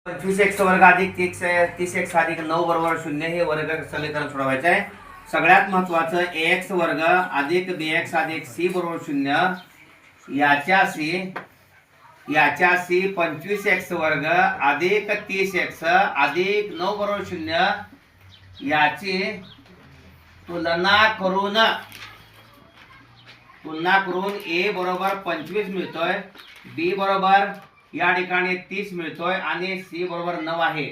25x वर्ग अधिक 30x अधिक 9 बरोबर 0 हे वर्ग समीकरण सोडवायचे आहे. सगळ्यात महत्वाचं ax वर्ग अधिक bx अधिक c बरोबर 0 याच्याशी 25x वर्ग अधिक 30x अधिक 9 बरोबर 0 याची तुलना करून a बरोबर 25 मिळतोय, b बरोबर या ठिकाणी 30 मिळतोय आणि c बरोबर 9 आहे.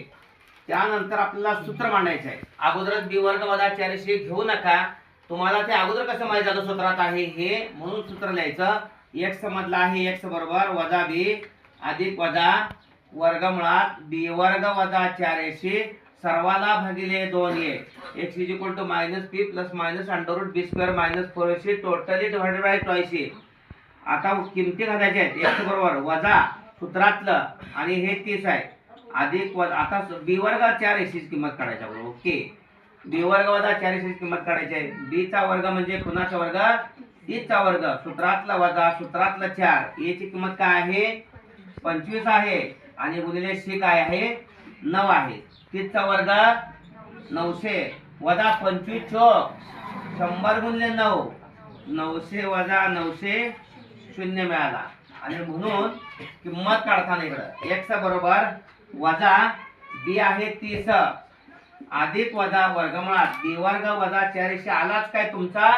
त्यानंतर आपल्याला सूत्र मांडायचं आहे. अगोदरच b वर्ग वजा 4ac घेऊ नका, तुम्हाला ते अगोदर कसं माहिती झालं सूत्रात आहे हे, म्हणून सूत्र लिहायचं. x समजला आहे x बरोबर वजा b अधिक वजा वर्गमुळात b वर्ग वजा 4ac सर्वाला भागिले 2a x is equal to -p plus minus under root b square minus 4ac totally divided by 2ac. आता किमती घालायच्या आहेत. x बरोबर वजा सूत्रातलं आणि हे 30 आहे अधिक वजा, आता b वर्ग 4ac ची किंमत काढायची आहे. ओके, b वर्ग वजा 4ac ची किंमत काढायची आहे. b चा वर्ग म्हणजे कुणाचा वर्ग? 30 चा वर्ग. सूत्रातला वजा सूत्रातला 4, a ची किंमत काय आहे? 25 आहे आणि गुणिले c काय आहे? 9 आहे. 30 चा वर्ग 900 वजा 25 चोक 100 गुणिले 9 900 वजा 900 शून्य मिळाला. आणि म्हणून किंमत काढताना इकडे x बरोबर वजा b आहे 30 अधिक वजा वर्गमुळात b वर्ग वजा 4ac आलाच काय तुमचा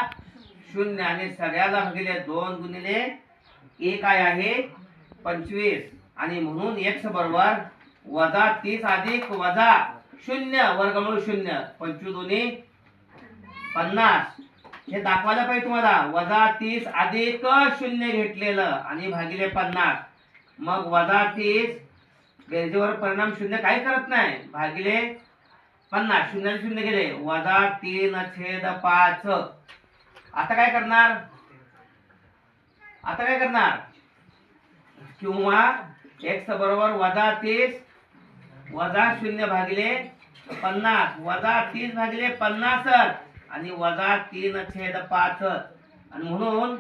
0 आणि सगळ्याला भागिले 2 गुणिले a काय आहे 25 आणि म्हणून x बरोबर वजा 30 अधिक वजा 0 वर्गमूळ 0 25 दोन्ही 50. हे दाखवायला पाहिजे तुम्हाला. वजा 30 अधिक 0 घेतलेलं आणि भागिले 50, मग वजा 30 बेरजेवर परिणाम 0 काही करत नाही, भागिले 50 0 0 गेले वजा 3/5. आता काय करणार? किंवा x बरोबर वजा 30 वजा 0 भागिले 50 वजा 30 भागिले 50 आणि वजा 3/5. आणि म्हणून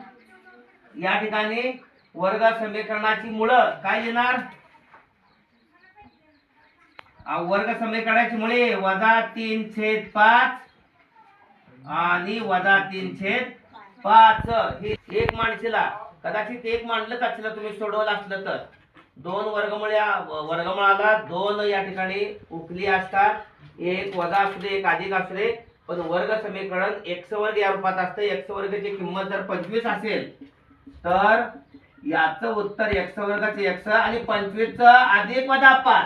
या ठिकाणी वर्ग समीकरणाची मुळं काय लिहिणार? वर्ग समीकरणाची मुळे वजा 3/5 आणि वजा 3/5. हे एक मांडशीला, कदाचित एक मांडलंच असलं तुम्ही सोडवलं असलं तर. 2 वर्गमुळाला 2 या ठिकाणी उकली असतात, एक वजा असू दे एक अधिक असू दे, पण वर्ग समीकरण x वर्ग या रूपात असतं. x वर्गाची किंमत जर 25 असेल तर याचं उत्तर x वर्गाचे x आणि 25 अधिक वजा 5